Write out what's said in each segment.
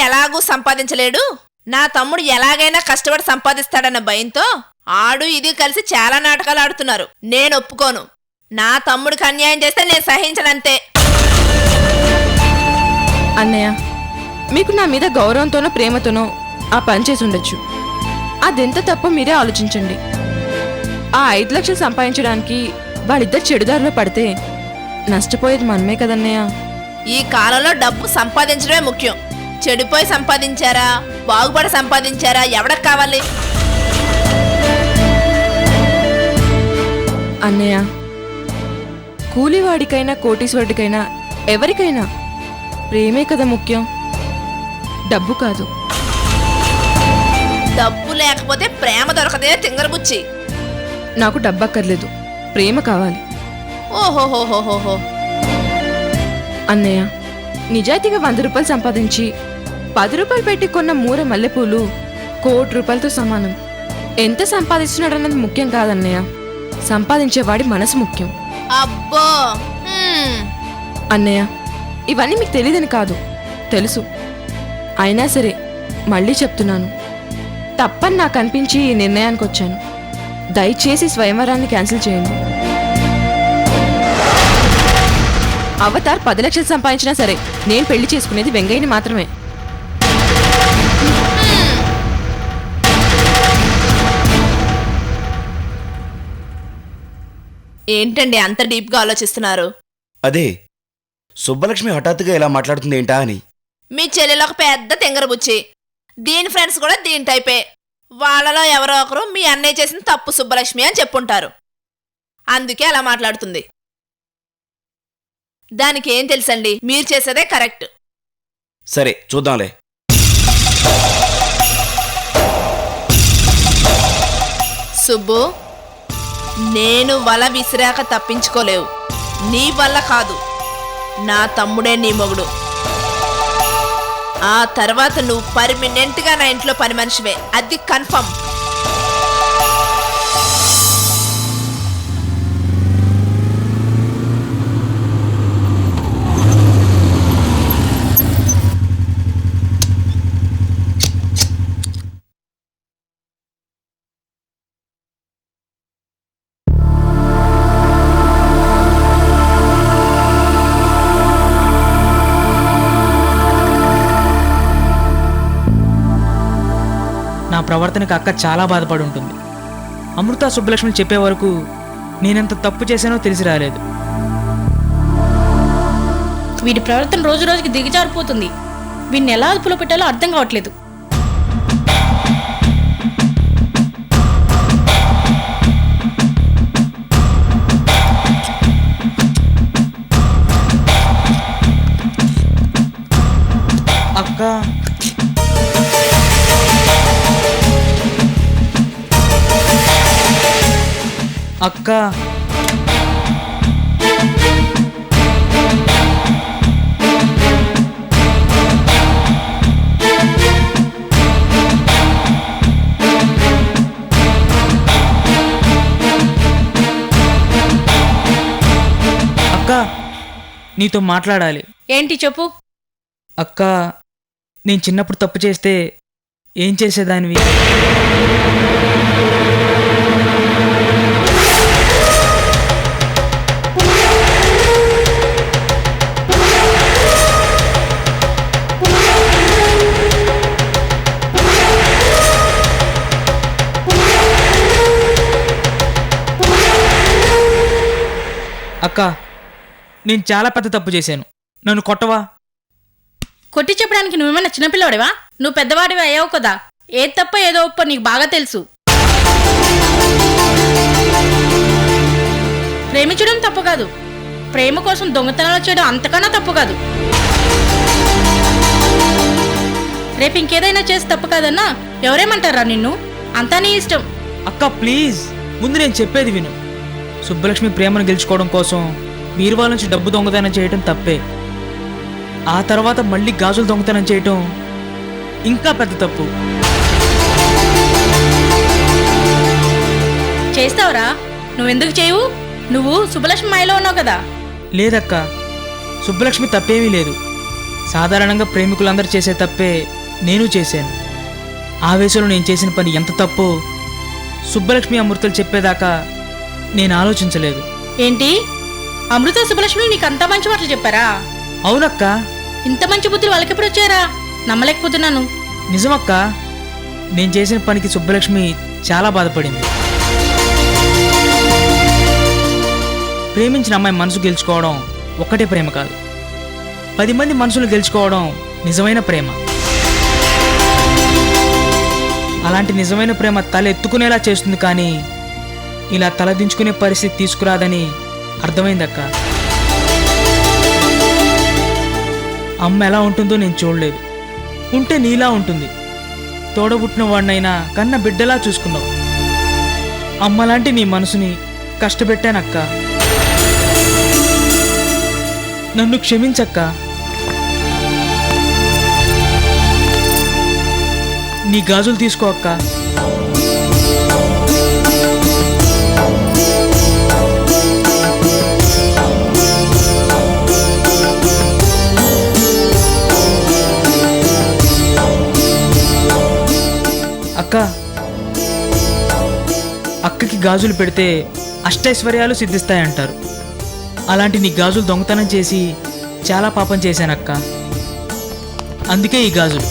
ఎలాగూ సంపాదించలేడు, నా తమ్ముడు ఎలాగైనా కష్టపడి సంపాదిస్తాడన్న భయంతో ఆడు ఇది కలిసి చాలా నాటకాలు ఆడుతున్నారు. నేను ఒప్పుకోను. నా తమ్ముడికి అన్యాయం చేస్తే నేను సహించనంతే. అన్నయ్య, మీకు నా మీద గౌరవంతోనో ప్రేమతోనో ఆ పని చేసి ఉండొచ్చు. అదెంత తప్పో మీరే ఆలోచించండి. ఆ 5 లక్షలు సంపాదించడానికి వాళ్ళిద్దరు చెడుదారిలో పడితే నష్టపోయేది మనమే కదన్నయ్య. ఈ కాలంలో డబ్బు సంపాదించడమే ముఖ్యం. చెడిపోయి సంపాదించారా, బాగుపడి సంపాదించారా, ఎవడకు కావాలి? అన్నయ్య, కూలివాడికైనా కోటీశ్వరుడికైనా ఎవరికైనా ప్రేమే కదా ముఖ్యం, డబ్బు కాదు. డబ్బు లేకపోతే ప్రేమ దొరకదే తింగరబుచ్చి. నాకు డబ్బు అక్కర్లేదు, ప్రేమ కావాలి. ఓహోహోహోహో. అన్నయ్య, నిజాయితీగా 100 రూపాయలు సంపాదించి 10 రూపాయలు పెట్టి కొన్న మూర మల్లెపూలు 1 కోటి రూపాయలతో సమానం. ఎంత సంపాదిస్తున్నాడన్నది ముఖ్యం కాదన్నయ్య, సంపాదించేవాడి మనసు ముఖ్యం. అబ్బో. అన్నయ్య, ఇవన్నీ మీకు తెలియదని కాదు, తెలుసు. అయినా సరే మళ్ళీ చెప్తున్నాను, తప్పని నాకు అనిపించి ఈ నిర్ణయానికి వచ్చాను. దయచేసి స్వయంవరాన్ని క్యాన్సిల్ చేయండి. అవతార్ 10 లక్షలు సంపాదించినా సరే నేను పెళ్లి చేసుకునేది వెంగయ్యని మాత్రమే. ఏంటండి అంత డీప్గా ఆలోచిస్తున్నారు? అదే సుబ్బలక్ష్మి హఠాత్తుగా ఇలా మాట్లాడుతుంది ఏంటా అని. మీ చెల్లెలు ఒక పెద్ద తింగరబుచ్చి, దీని ఫ్రెండ్స్ కూడా దీని టైపే. వాళ్ళలో ఎవరో ఒకరు మీ అన్నయ్య చేసిన తప్పు సుబ్బలక్ష్మి అని చెప్పుంటారు, అందుకే అలా మాట్లాడుతుంది. దానికి ఏం తెలుసండి, మీరు చేసేదే కరెక్ట్. సరే చూద్దాంలే. సుబ్బు, నేను వల విసిరాక తప్పించుకోలేవు. నీ వల్ల కాదు, నా తమ్ముడే నీ మొగుడు. ఆ తర్వాత నువ్వు పర్మనెంట్గా నా ఇంట్లో పని మనిషివే, అది కన్ఫర్మ్. నా ప్రవర్తనకు అక్క చాలా బాధపడి ఉంటుంది. అమృత సుబ్బలక్ష్మి చెప్పే వరకు నేనెంత తప్పు చేశానో తెలిసి రాలేదు. వీడి ప్రవర్తన రోజు రోజుకి దిగజారిపోతుంది. వీడిని ఎలా అదుపులో పెట్టాలో అర్థం కావట్లేదు. అక్క, అక్క, అక్క, నీతో మాట్లాడాలి. ఏంటి చెప్పు. అక్క, నేను చిన్నప్పుడు తప్పు చేస్తే ఏం చేసేదానివి? అక్క, నేను చాలా పెద్ద తప్పు చేశాను, నన్ను కొట్టవా? కొట్టి చెప్పడానికి నువ్వేమైనా చిన్నపిల్లవాడివా? నువ్వు పెద్దవాడివి అయ్యావు కదా. ఏది తప్ప ఏదో ఒప్ప నీకు బాగా తెలుసు. ప్రేమించడం తప్పు కాదు, ప్రేమ కోసం దొంగతనాలు చేయడం అంతకన్నా తప్పు కాదు. రేపు ఇంకేదైనా చేసి తప్పు కాదన్నా ఎవరేమంటారా నిన్ను? అంతా నీ ఇష్టం. అక్క ప్లీజ్, ముందు నేను చెప్పేది విను. సుబ్బలక్ష్మి ప్రేమను గెలుచుకోవడం కోసం బీరువాల నుంచి డబ్బు దొంగతనం చేయటం తప్పే. ఆ తర్వాత మళ్ళీ గాజులు దొంగతనం చేయటం ఇంకా పెద్ద తప్పు. చేస్తావురా? నువ్వెందుకు చేయవు? నువ్వు సుబ్బలక్ష్మి మాయలో ఉన్నావు కదా. లేదక్క, సుబ్బలక్ష్మి తప్పేమీ లేదు. సాధారణంగా ప్రేమికులందరూ చేసే తప్పే నేను చేశాను. ఆవేశంలో నేను చేసిన పని ఎంత తప్పో సుబ్బలక్ష్మి అమృతలు చెప్పేదాకా నేను ఆలోచించలేదు. ఏంటి అమృత సుబ్బలక్ష్మి నీకు అంత మంచి మాటలు చెప్పారా? అవునక్క, ఇంత మంచి బుద్ధులు వాళ్ళకెప్పుడు వచ్చారా? నమ్మలేకపోతున్నాను. నిజమక్క. నేను చేసిన పనికి సుబ్బలక్ష్మి చాలా బాధపడింది. ప్రేమించిన అమ్మాయి మనసు గెలుచుకోవడం ఒక్కటే ప్రేమ కాదు, 10 మంది మనసులు గెలుచుకోవడం నిజమైన ప్రేమ. అలాంటి నిజమైన ప్రేమ తల ఎత్తుకునేలా చేస్తుంది, కానీ ఇలా తలదించుకునే పరిస్థితి తీసుకురాదని అర్థమైందక్క. అమ్మ ఎలా ఉంటుందో నేను చూడలేదు. ఉంటే నీలా ఉంటుంది. తోడబుట్టిన వాడినైనా కన్న బిడ్డలా చూసుకున్నావు. అమ్మలాంటి నీ మనసుని కష్టపెట్టానక్క. నన్ను క్షమించక్క. నీ గాజులు తీసుకో అక్క. అక్క, అక్కకి గాజులు పెడితే అష్టైశ్వర్యాలు సిద్ధిస్తాయంటారు. అలాంటి నీ గాజులు దొంగతనం చేసి చాలా పాపం చేశానక్క. అందుకే ఈ గాజులు.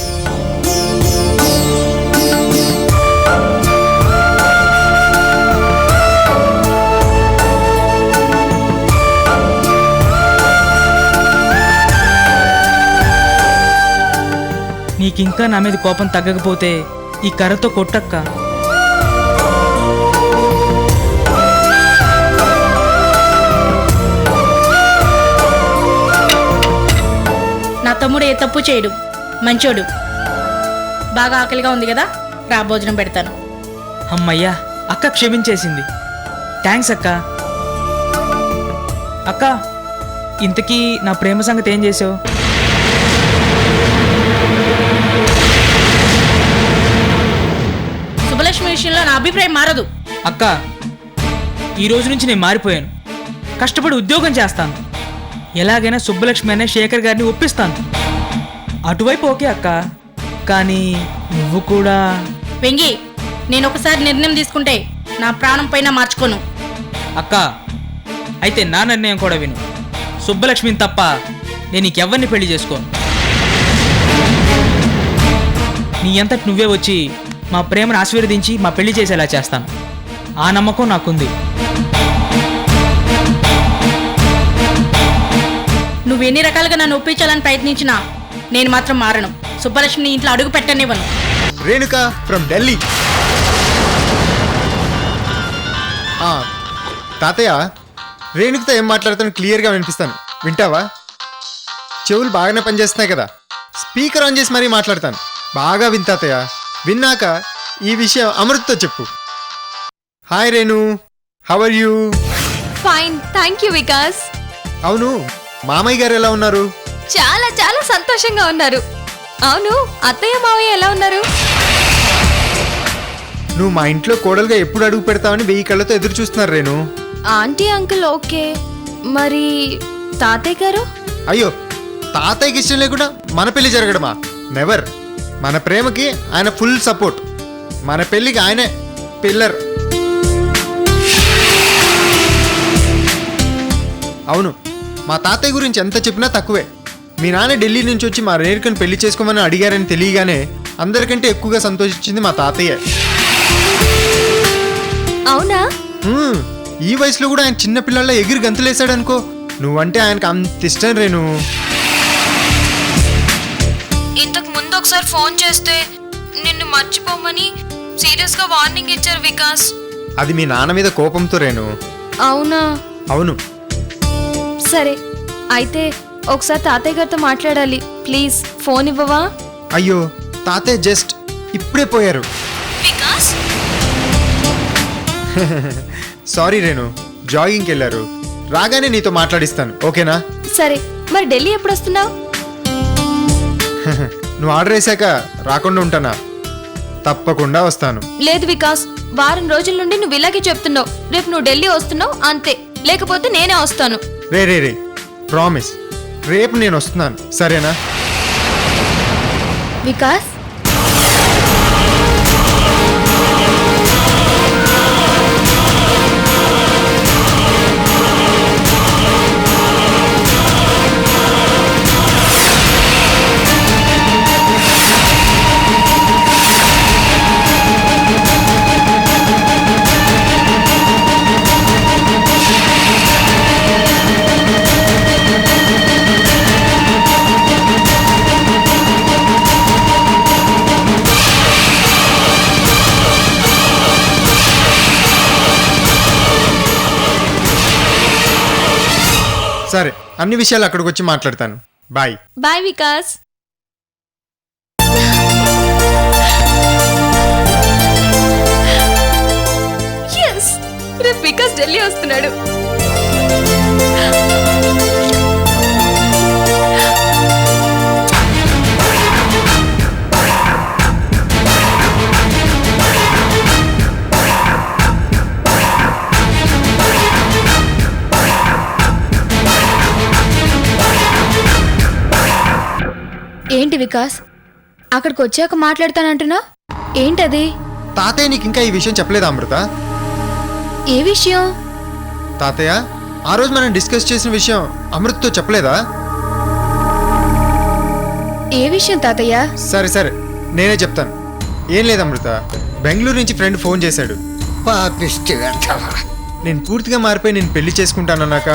నీకింకా నా మీద కోపం తగ్గకపోతే ఈ కర్రతో కొట్టక్క. నా తమ్ముడు ఏ తప్పు చేయడు, మంచోడు. బాగా ఆకలిగా ఉంది కదా, రా భోజనం పెడతాను. అమ్మయ్యా, అక్క క్షమించేసింది. థ్యాంక్స్ అక్క. అక్క, ఇంతకీ నా ప్రేమ సంగతి ఏం చేసావు? సుబ్బలక్ష్మి విషయంలో నా అభిప్రాయం మారదు. అక్క, ఈ రోజు నుంచి నేను మారిపోయాను. కష్టపడి ఉద్యోగం చేస్తాను. ఎలాగైనా సుబ్బలక్ష్మి అనే శేఖర్ గారిని ఒప్పిస్తాను. అటువైపు ఓకే అక్క, కానీ నువ్వు కూడా. వెంగి, నేను ఒకసారి నిర్ణయం తీసుకుంటే నా ప్రాణం పైన మార్చుకోను. అక్క, అయితే నా నిర్ణయం కూడా విను. సుబ్బలక్ష్మిని తప్ప నేను నీకెవ్వరిని పెళ్లి చేసుకోను. నీ అంతటి నువ్వే వచ్చి మా ప్రేమను ఆశీర్వదించి మా పెళ్లి చేసేలా చేస్తాను. ఆ నమ్మకం నాకుంది. నువ్వు ఎన్ని రకాలుగా నన్ను ఒప్పించాలని ప్రయత్నించినా నేను మాత్రం మారను. సుబ్బలక్ష్మిని ఇంట్లో అడుగు పెట్టనివ్వను. రేణుక ఫ్రమ్ ఢిల్లీ. తాతయ్య, రేణుకతో ఏం మాట్లాడుతాను క్లియర్గా వినిపిస్తాను, వింటావా? చెవులు బాగానే పనిచేస్తున్నాయి కదా, స్పీకర్ ఆన్ చేసి మరీ మాట్లాడతాను. బాగా విన్ తాతయ్య. విన్నాక ఈ విషయం అమృత్తో చెప్పు. Hi Renu, how are you? Fine, thank you Vikas. అవును, మామయ్య గారు ఎలా ఉన్నారు? చాలా చాలా సంతోషంగా ఉన్నారు. అవును, అత్తయ్య మావయ్య ఎలా ఉన్నారు? నువ్వు మా ఇంట్లో కోడలుగా ఎప్పుడు అడుగు పెడతావని 1000 కళ్ళతో ఎదురు చూస్తున్నారు రేణు. ఆంటీ అంకుల్ ఓకే, మరి తాతయ్య గారు? అయ్యో, తాతయ్యకి ఇష్టం లేకుండా మన పెళ్లి జరగడమా? నెవర్. మన ప్రేమకి ఆయన ఫుల్ సపోర్ట్. మన పెళ్లికి ఆయనే పిల్లర్. అవును, మా తాతయ్య గురించి ఎంత చెప్పినా తక్కువే. మీ నాన్న ఢిల్లీ నుంచి వచ్చి మా రేణుకను పెళ్లి చేసుకోమని అడిగారని తెలియగానే అందరికంటే ఎక్కువగా సంతోషించింది మా తాతయ్య. అవునా? ఈ వయసులో కూడా ఆయన చిన్నపిల్లల్లో ఎగిరి గంతులేసాడనుకో. నువ్వంటే ఆయనకు అంత ఇష్టం రేణు. ఇంతకు ముందు ఒకసారి ఫోన్ చేస్తే నిన్ను మర్చిపోమని సీరియస్ గా వార్నింగ్ ఇచ్చారు వికాస్. అది మీ నాన్న మీద కోపంతో రేణు. అవునా? అవును. సరే, అయితే ఒకసారి తాతయ్య గారితో మాట్లాడాలి. ప్లీజ్ ఫోన్ ఇవ్వవా? అయ్యో, తాతయ్య జస్ట్ ఇప్పుడే పోయారు. వికాస్, సారీ రేణు, జాగింగ్కి వెళ్ళారు. రాగానే నీతో మాట్లాడిస్తాను, ఓకేనా? సరే, మరి ఢిల్లీ ఎప్పుడు వస్తున్నావు? నువ్వు ఆర్డర్ వేసాక రాకుండా ఉంటానా? తప్పకుండా వస్తాను. లేదు వికాస్, వారం రోజుల నుండి నువ్వు ఇలాగే చెప్తున్నావు. రేపు నువ్వు ఢిల్లీ వస్తున్నావు అంతే, లేకపోతే నేనే వస్తాను. రే ప్రామిస్, రేపు నేను వస్తున్నాను, సరేనా? వికాస్ సరే, అన్ని విషయాలు అక్కడికి వచ్చి మాట్లాడతాను. బాయ్. బాయ్ వికాస్. రేపు వికాస్ ఢిల్లీ వస్తున్నాడు. ఏంటి వికాస్, అక్కడికి వచ్చాక మాట్లాడతానంటున్నా? ఏంటది? తాతయ్య నీకు ఇంకా ఈ విషయం చెప్పలేదా అమృత? ఏ విషయం? తాతయ్య, ఆ రోజు మనం డిస్కస్ చేసిన విషయం అమృతతో చెప్పలేదా? ఏ విషయం తాతయ్య? సరే సరే, నేనే చెప్తాను. ఏం లేదు అమృత, బెంగళూరు నుంచి ఫ్రెండ్ ఫోన్ చేశాడు. నేను పూర్తిగా మారిపోయి నేను పెళ్లి చేసుకుంటానన్నాక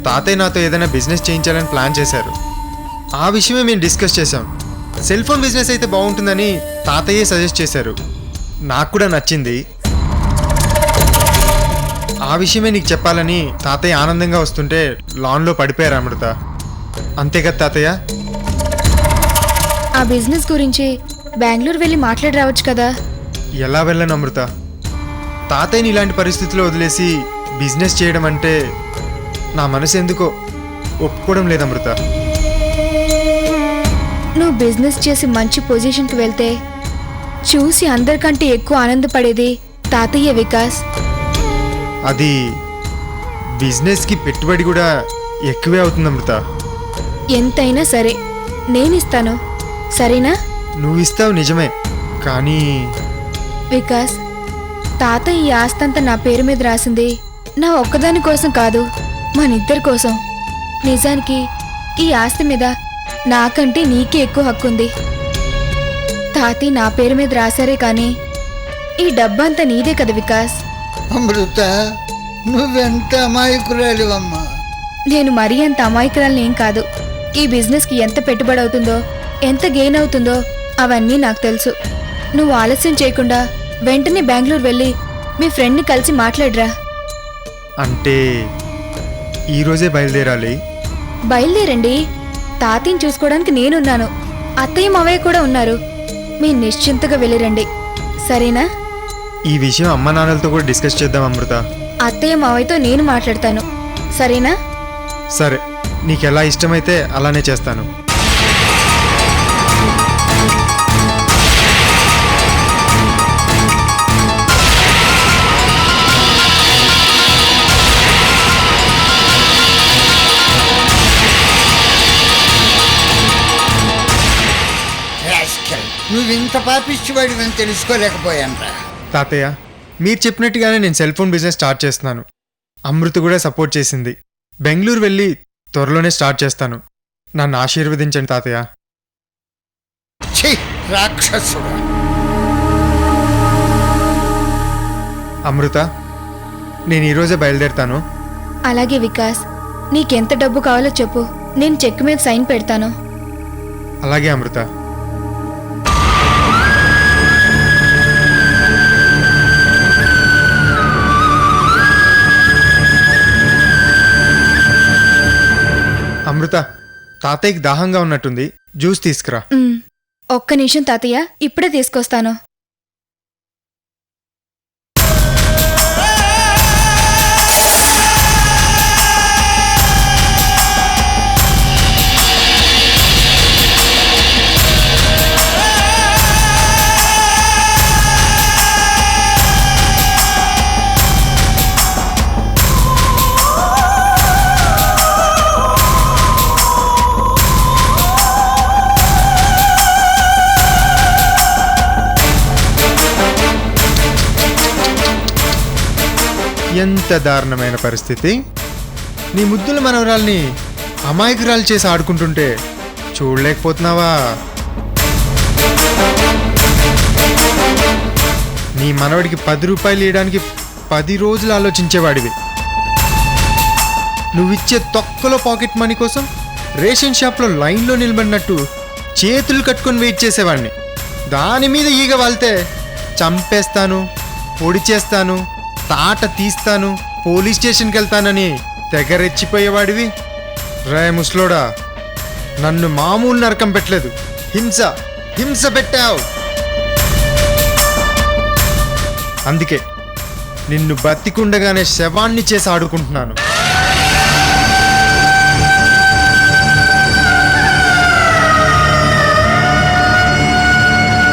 తాతయ్య నాతో ఏదైనా బిజినెస్ చేయించాలని ప్లాన్ చేశారు. ఆ విషయమే మేము డిస్కస్ చేశాం. సెల్ ఫోన్ బిజినెస్ అయితే బాగుంటుందని తాతయ్యే సజెస్ట్ చేశారు. నాకు కూడా నచ్చింది. ఆ విషయమే నీకు చెప్పాలని తాతయ్య ఆనందంగా వస్తుంటే లాన్లో పడిపోయారు అమృత. అంతే కదా తాతయ్య? ఆ బిజినెస్ గురించి బెంగళూరు వెళ్ళి మాట్లాడి రావచ్చు కదా. ఎలా వెళ్ళను అమృత? తాతయ్యని ఇలాంటి పరిస్థితుల్లో వదిలేసి బిజినెస్ చేయడం అంటే నా మనసు ఎందుకో ఒప్పుకోవడం లేదు అమృత. నువ్వు బిజినెస్ చేసి మంచి పొజిషన్కి వెళ్తే చూసి అందరికంటే ఎక్కువ ఆనందపడేది తాతయ్య వికాస్. అది బిజినెస్కి పెట్టుబడి కూడా ఎక్కువే అవుతుంది అమృత. ఎంతైనా సరే నేనిస్తాను, సరేనా? నువ్వు ఇస్తావు నిజమే, కానీ వికాస్, తాతయ్య ఈ ఆస్తంతా నా పేరు మీద రాసింది నా ఒక్కదాని కోసం కాదు, మనిద్దరి కోసం. నిజానికి ఈ ఆస్తి మీద నాకంటే నీకే ఎక్కువ హక్కు ఉంది. తాతయ్య నా పేరు మీద రాశారే కానీ ఈ డబ్బంతా నీదే కదా వికాస్. అమృత, నువ్వెంత అమాయకురాలివమ్మా. నేను మరీ అంత అమాయకురాలని ఏం కాదు. ఈ బిజినెస్కి ఎంత పెట్టుబడి అవుతుందో, ఎంత గెయిన్ అవుతుందో అవన్నీ నాకు తెలుసు. నువ్వు ఆలస్యం చేయకుండా వెంటనే బెంగళూరు వెళ్ళి మీ ఫ్రెండ్ని కలిసి మాట్లాడరా. అంటే ఈరోజే బయలుదేరాలి? బయలుదేరండి. తాతయ్యని చూసుకోవడానికి నేనున్నాను, అత్తయ్య మావయ్య కూడా ఉన్నారు. మీ నిశ్చింతగా వెళ్ళిరండి, సరేనా? ఈ విషయం అమ్మ నాన్నలతో కూడా డిస్కస్ చేద్దాం అమృత. అత్తయ్య మావయ్యతో నేను మాట్లాడతాను, సరేనా? సరే, నీకెలా ఇష్టమైతే అలానే చేస్తాను. నువ్వు ఇంత పాపిష్టివాడివని తెలుసుకోలేకపోయానురా. తాతయ్య, మీరు చెప్పినట్టుగానే నేను సెల్ ఫోన్ బిజినెస్ స్టార్ట్ చేస్తున్నాను. అమృత కూడా సపోర్ట్ చేసింది. బెంగళూరు వెళ్ళి త్వరలోనే స్టార్ట్ చేస్తాను. నన్ను ఆశీర్వదించండి తాతయ్య. ఛీ, రాక్షసుడు. అమృత, నేను ఈరోజే బయలుదేరుతాను. అలాగే వికాస్, నీకెంత డబ్బు కావాలో చెప్పు, నేను చెక్ మీద సైన్ పెడతాను. అలాగే అమృత. అమృత, తాతయ్యకి దాహంగా ఉన్నట్టుంది, జ్యూస్ తీసుకురా. ఒక్క నిమిషం తాతయ్య, ఇప్పుడే తీసుకొస్తాను. ఎంత దారుణమైన పరిస్థితి. నీ ముద్దుల మనవరాల్ని అమాయకురాలు చేసి ఆడుకుంటుంటే చూడలేకపోతున్నావా? నీ మనవడికి 10 రూపాయలు ఇవ్వడానికి 10 రోజులు ఆలోచించేవాడివి. నువ్విచ్చే తొక్కలో పాకెట్ మనీ కోసం రేషన్ షాప్లో లైన్లో నిలబడినట్టు చేతులు కట్టుకొని వెయిట్ చేసేవాడిని. దాని మీద ఈగ వాళ్తే చంపేస్తాను, పొడి చేస్తాను, తాట తీస్తాను, పోలీస్ స్టేషన్కి వెళ్తానని తెగ రెచ్చిపోయేవాడివి. రే ముసలోడా, నన్ను మామూలు నరకం పెట్టలేదు, హింస పెట్టావు. అందుకే నిన్ను బతికుండగానే శవాన్ని చేసి ఆడుకుంటున్నాను.